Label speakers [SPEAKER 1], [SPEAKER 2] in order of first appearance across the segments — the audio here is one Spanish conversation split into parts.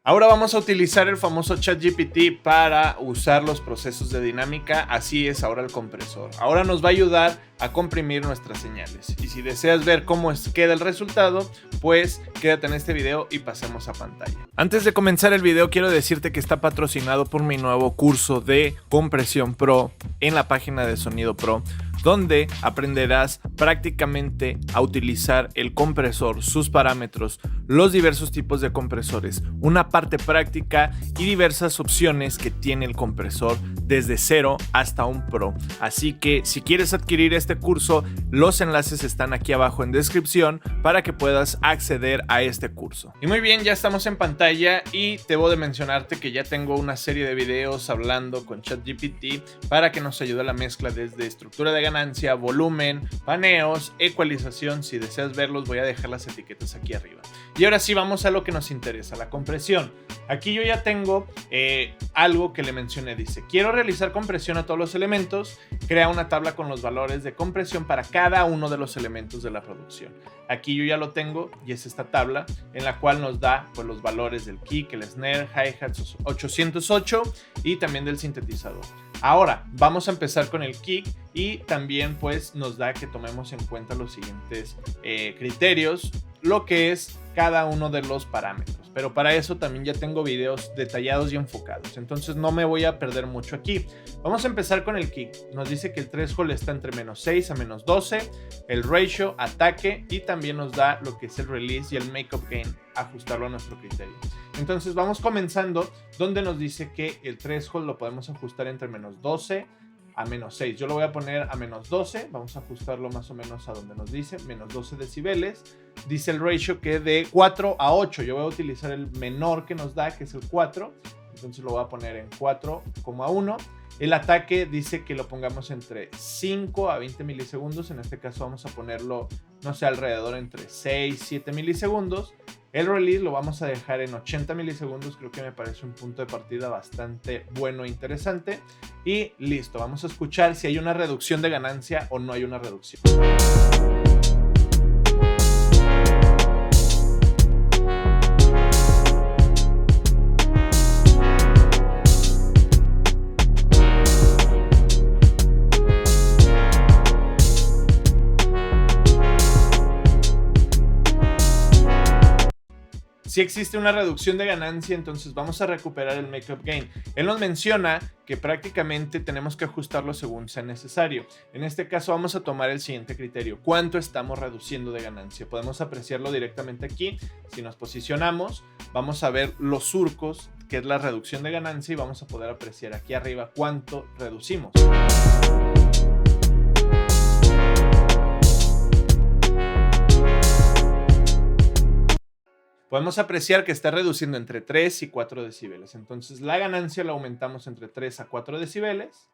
[SPEAKER 1] Ahora vamos a utilizar el famoso ChatGPT para usar los procesos de dinámica. Así es ahora el compresor. Ahora nos va a ayudar a comprimir nuestras señales. Y si deseas ver cómo queda el resultado, pues quédate en este video y pasemos a pantalla. Antes de comenzar el video, quiero decirte que está patrocinado por mi nuevo curso de compresión pro en la página de Sonido Pro, donde aprenderás prácticamente a utilizar el compresor, sus parámetros, los diversos tipos de compresores, una parte práctica y diversas opciones que tiene el compresor desde cero hasta un pro. Así que si quieres adquirir este curso, los enlaces están aquí abajo en descripción para que puedas acceder a este curso. Y muy bien, ya estamos en pantalla y debo de mencionarte que ya tengo una serie de videos hablando con ChatGPT para que nos ayude a la mezcla desde estructura de ganancia, volumen, paneos, ecualización. Si deseas verlos, voy a dejar las etiquetas aquí arriba. Y ahora sí, vamos a lo que nos interesa, la compresión. Aquí yo ya tengo algo que le mencioné. Dice, quiero realizar compresión a todos los elementos. Crea una tabla con los valores de compresión para cada uno de los elementos de la producción. Aquí yo ya lo tengo y es esta tabla en la cual nos da pues, los valores del kick, el snare, hi-hats 808 y también del sintetizador. Ahora vamos a empezar con el kick y también pues nos da que tomemos en cuenta los siguientes criterios, lo que es cada uno de los parámetros. Pero para eso también ya tengo videos detallados y enfocados, entonces no me voy a perder mucho aquí. Vamos a empezar con el kick. Nos dice que el threshold está entre menos 6 a menos 12, el ratio, ataque y también nos da lo que es el release y el makeup gain, ajustarlo a nuestro criterio. Entonces vamos comenzando donde nos dice que el threshold lo podemos ajustar entre menos 12 a menos 6. Yo lo voy a poner a menos 12. Vamos a ajustarlo más o menos a donde nos dice menos 12 decibeles. Dice el ratio que de 4 a 8. Yo voy a utilizar el menor que nos da, que es el 4. Entonces lo voy a poner en 4,1. El ataque dice que lo pongamos entre 5 a 20 milisegundos. En este caso vamos a ponerlo, no sé, alrededor entre 6 y 7 milisegundos. El release lo vamos a dejar en 80 milisegundos. Creo que me parece un punto de partida bastante bueno e interesante. Y listo, vamos a escuchar si hay una reducción de ganancia o no hay una reducción. Si existe una reducción de ganancia, entonces vamos a recuperar el makeup gain. Él nos menciona que prácticamente tenemos que ajustarlo según sea necesario. En este caso vamos a tomar el siguiente criterio: ¿cuánto estamos reduciendo de ganancia? Podemos apreciarlo directamente aquí. Si nos posicionamos, vamos a ver los surcos, que es la reducción de ganancia, y vamos a poder apreciar aquí arriba cuánto reducimos. Podemos apreciar que está reduciendo entre 3 y 4 decibeles. Entonces la ganancia la aumentamos entre 3 a 4 decibeles.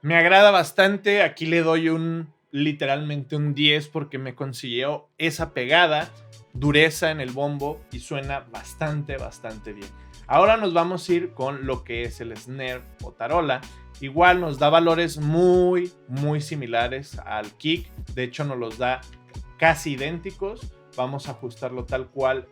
[SPEAKER 1] Me agrada bastante, aquí le doy literalmente un 10 porque me consiguió esa pegada, dureza en el bombo y suena bastante bien. Ahora nos vamos a ir con lo que es el snare o tarola. Igual nos da valores muy similares al kick, de hecho nos los da casi idénticos. Vamos a ajustarlo tal cual,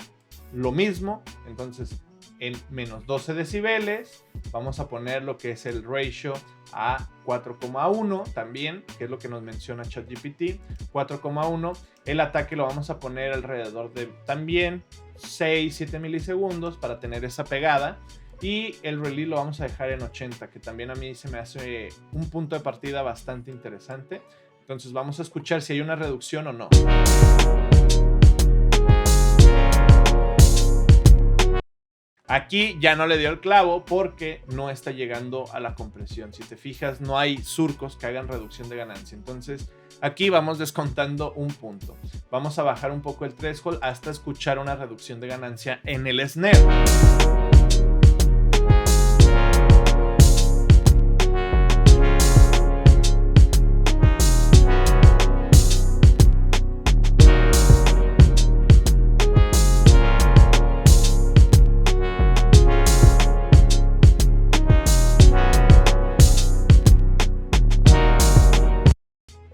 [SPEAKER 1] lo mismo, entonces en menos 12 decibeles, vamos a poner lo que es el ratio a 4,1 también, que es lo que nos menciona ChatGPT, 4,1. El ataque lo vamos a poner alrededor de también 6-7 milisegundos para tener esa pegada. Y el release lo vamos a dejar en 80, que también a mí se me hace un punto de partida bastante interesante. Entonces vamos a escuchar si hay una reducción o no. Aquí ya no le dio el clavo porque no está llegando a la compresión. Si te fijas, no hay surcos que hagan reducción de ganancia. Entonces aquí vamos descontando un punto. Vamos a bajar un poco el threshold hasta escuchar una reducción de ganancia en el snare.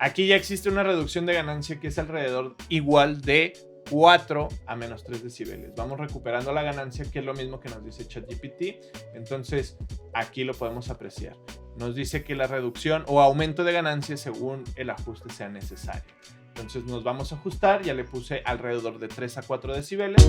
[SPEAKER 1] Aquí ya existe una reducción de ganancia que es alrededor igual de 4 a menos 3 decibeles. Vamos recuperando la ganancia, que es lo mismo que nos dice ChatGPT. Entonces aquí lo podemos apreciar. Nos dice que la reducción o aumento de ganancia según el ajuste sea necesario. Entonces nos vamos a ajustar. Ya le puse alrededor de 3 a 4 decibeles.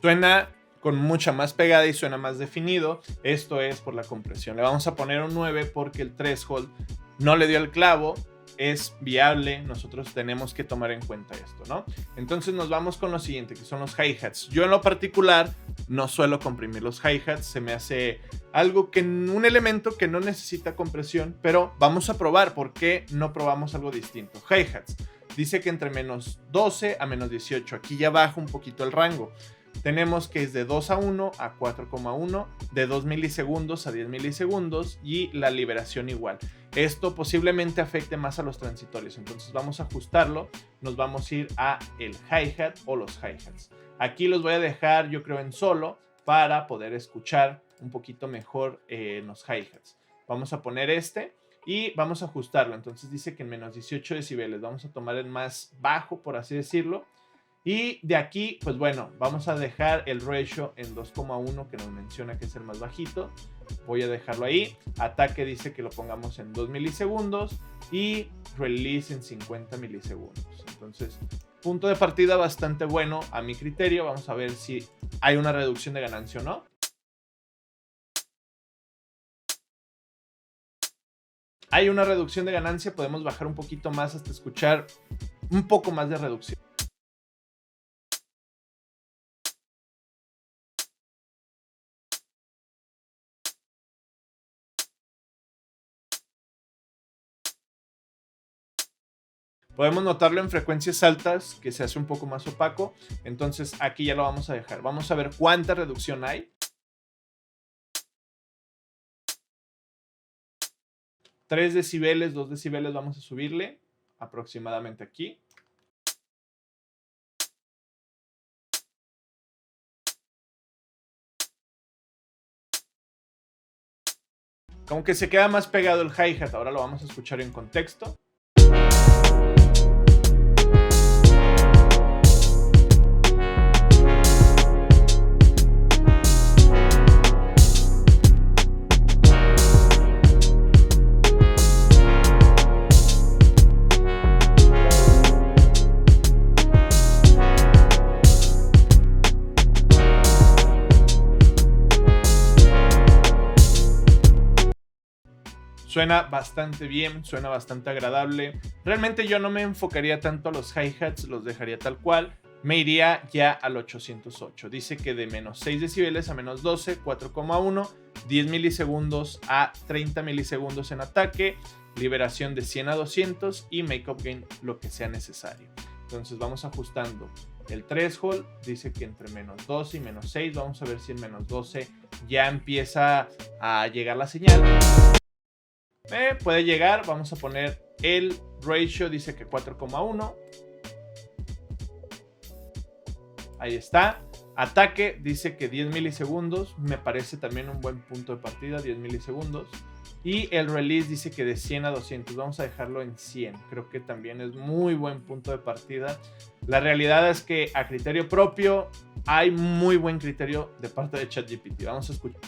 [SPEAKER 1] Suena con mucha más pegada y suena más definido. Esto es por la compresión. Le vamos a poner un 9 porque el threshold no le dio el clavo. Es viable. Nosotros tenemos que tomar en cuenta esto, ¿no? Entonces nos vamos con lo siguiente, que son los hi-hats. Yo en lo particular no suelo comprimir los hi-hats. Se me hace algo que un elemento que no necesita compresión, pero vamos a probar. ¿Por qué no probamos algo distinto? Hi-hats. Dice que entre menos 12 a menos 18. Aquí ya baja un poquito el rango. Tenemos que es de 2 a 1 a 4,1, de 2 milisegundos a 10 milisegundos y la liberación igual. Esto posiblemente afecte más a los transitorios, entonces vamos a ajustarlo. Nos vamos a ir a el hi-hat o los hi-hats. Aquí los voy a dejar yo creo en solo para poder escuchar un poquito mejor los hi-hats. Vamos a poner este y vamos a ajustarlo. Entonces dice que en menos 18 decibeles. Vamos a tomar el más bajo, por así decirlo. Y de aquí, pues bueno, vamos a dejar el ratio en 2,1 que nos menciona que es el más bajito. Voy a dejarlo ahí. Ataque dice que lo pongamos en 2 milisegundos y release en 50 milisegundos. Entonces, punto de partida bastante bueno a mi criterio. Vamos a ver si hay una reducción de ganancia o no. Hay una reducción de ganancia, podemos bajar un poquito más hasta escuchar un poco más de reducción. Podemos notarlo en frecuencias altas, que se hace un poco más opaco. Entonces aquí ya lo vamos a dejar. Vamos a ver cuánta reducción hay. 3 decibeles, 2 decibeles vamos a subirle aproximadamente aquí. Como que se queda más pegado el hi-hat. Ahora lo vamos a escuchar en contexto. Suena bastante bien, suena bastante agradable. Realmente yo no me enfocaría tanto a los hi-hats, los dejaría tal cual. Me iría ya al 808. Dice que de menos 6 decibeles a menos 12, 4,1, 10 milisegundos a 30 milisegundos en ataque, liberación de 100 a 200 y make-up gain lo que sea necesario. Entonces vamos ajustando el threshold. Dice que entre menos 12 y menos 6. Vamos a ver si en menos 12 ya empieza a llegar la señal. Puede llegar, vamos a poner el ratio, dice que 4,1. Ahí está. Ataque, dice que 10 milisegundos. Me parece también un buen punto de partida, 10 milisegundos. Y el release dice que de 100 a 200. Vamos a dejarlo en 100. Creo que también es muy buen punto de partida. La realidad es que a criterio propio hay muy buen criterio de parte de ChatGPT. Vamos a escuchar.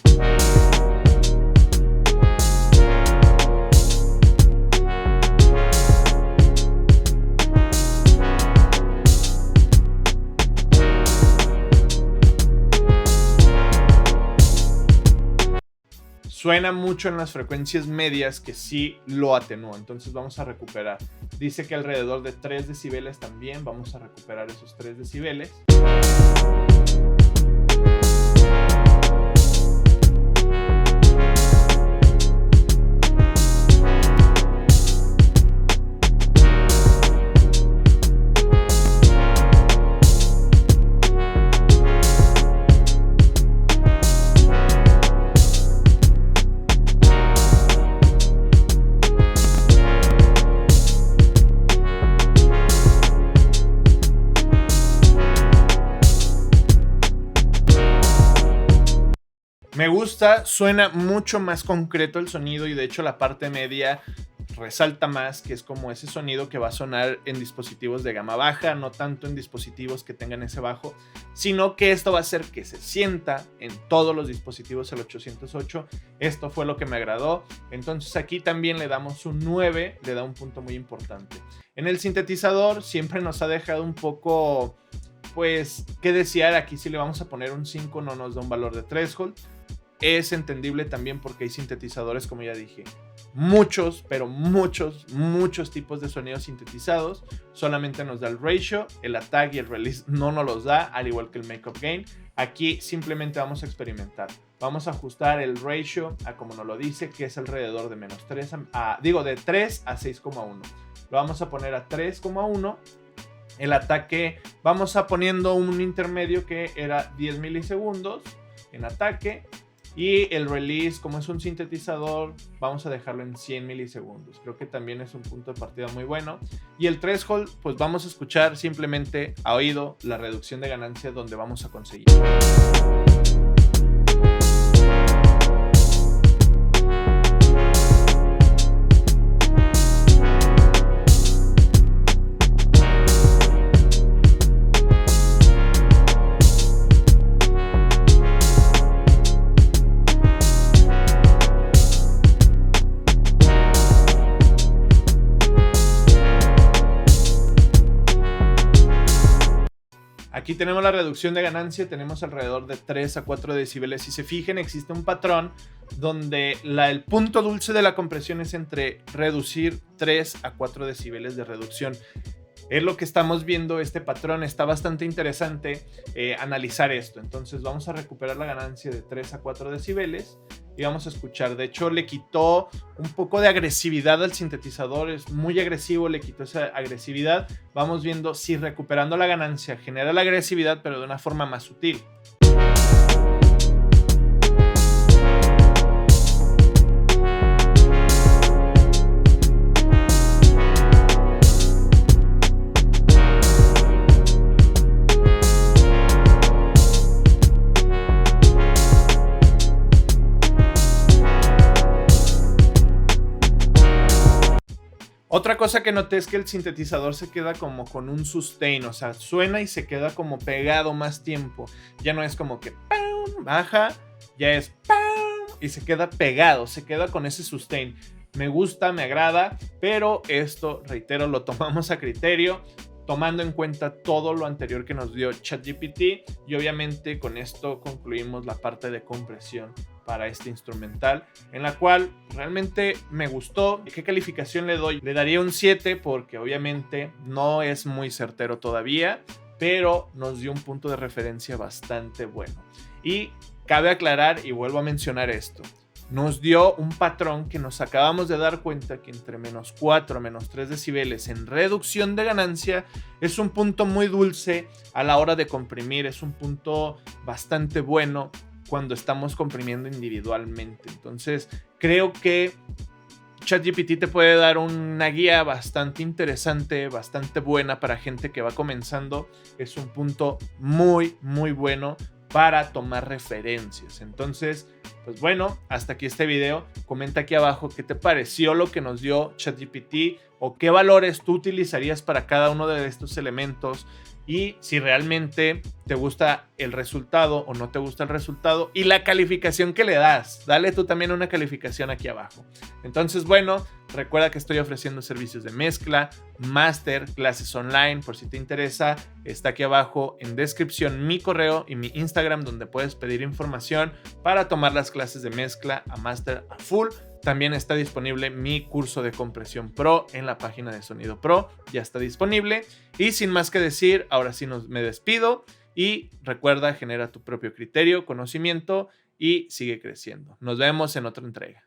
[SPEAKER 1] Suena mucho en las frecuencias medias que sí lo atenúa. Entonces vamos a recuperar. Dice que alrededor de 3 decibeles también. Vamos a recuperar esos 3 decibeles. Me gusta, suena mucho más concreto el sonido y de hecho la parte media resalta más, que es como ese sonido que va a sonar en dispositivos de gama baja, no tanto en dispositivos que tengan ese bajo, sino que esto va a hacer que se sienta en todos los dispositivos el 808. Esto fue lo que me agradó. Entonces aquí también le damos un 9, le da un punto muy importante. En el sintetizador siempre nos ha dejado un poco, pues, qué desear. Aquí si le vamos a poner un 5 no nos da un valor de threshold. Es entendible también porque hay sintetizadores, como ya dije, muchos, pero muchos tipos de sonidos sintetizados. Solamente nos da el ratio, el attack y el release no nos los da, al igual que el makeup gain. Aquí simplemente vamos a experimentar. Vamos a ajustar el ratio a como nos lo dice, que es alrededor de menos 3 de 3 a 6,1. Lo vamos a poner a 3,1. El ataque, vamos a poniendo un intermedio que era 10 milisegundos en ataque. Y el release, como es un sintetizador, vamos a dejarlo en 100 milisegundos. Creo que también es un punto de partida muy bueno. Y el threshold, pues vamos a escuchar simplemente a oído la reducción de ganancia donde vamos a conseguir. Aquí tenemos la reducción de ganancia, tenemos alrededor de 3 a 4 decibeles. Si se fijan, existe un patrón donde el punto dulce de la compresión es entre reducir 3 a 4 decibeles de reducción. Es lo que estamos viendo, este patrón. Está bastante interesante analizar esto. Entonces vamos a recuperar la ganancia de 3 a 4 decibeles y vamos a escuchar. De hecho, le quitó un poco de agresividad al sintetizador. Es muy agresivo, le quitó esa agresividad. Vamos viendo si recuperando la ganancia genera la agresividad, pero de una forma más sutil. Otra cosa que noté es que el sintetizador se queda como con un sustain, o sea, suena y se queda como pegado más tiempo. Ya no es como que ¡pam! Baja, ya es ¡pam! Y se queda pegado, se queda con ese sustain. Me gusta, me agrada, pero esto, reitero, lo tomamos a criterio, tomando en cuenta todo lo anterior que nos dio ChatGPT, y obviamente con esto concluimos la parte de compresión para este instrumental, en la cual realmente me gustó. ¿Qué calificación le doy? Le daría un 7 porque obviamente no es muy certero todavía, pero nos dio un punto de referencia bastante bueno. Y cabe aclarar y vuelvo a mencionar esto. Nos dio un patrón que nos acabamos de dar cuenta que entre menos 4 a menos 3 decibeles en reducción de ganancia es un punto muy dulce a la hora de comprimir, es un punto bastante bueno cuando estamos comprimiendo individualmente. Entonces creo que ChatGPT te puede dar una guía bastante interesante, bastante buena para gente que va comenzando. Es un punto muy bueno para tomar referencias. Entonces, pues bueno, hasta aquí este video. Comenta aquí abajo qué te pareció lo que nos dio ChatGPT o qué valores tú utilizarías para cada uno de estos elementos, y si realmente te gusta el resultado o no te gusta el resultado y la calificación que le das. Dale tú también una calificación aquí abajo. Entonces, bueno, recuerda que estoy ofreciendo servicios de mezcla, máster, clases online. Por si te interesa, está aquí abajo en descripción mi correo y mi Instagram, donde puedes pedir información para tomar las clases de mezcla a máster a full. También está disponible mi curso de compresión pro en la página de Sonido Pro. Ya está disponible. Y sin más que decir, ahora sí me despido. Y recuerda, genera tu propio criterio, conocimiento y sigue creciendo. Nos vemos en otra entrega.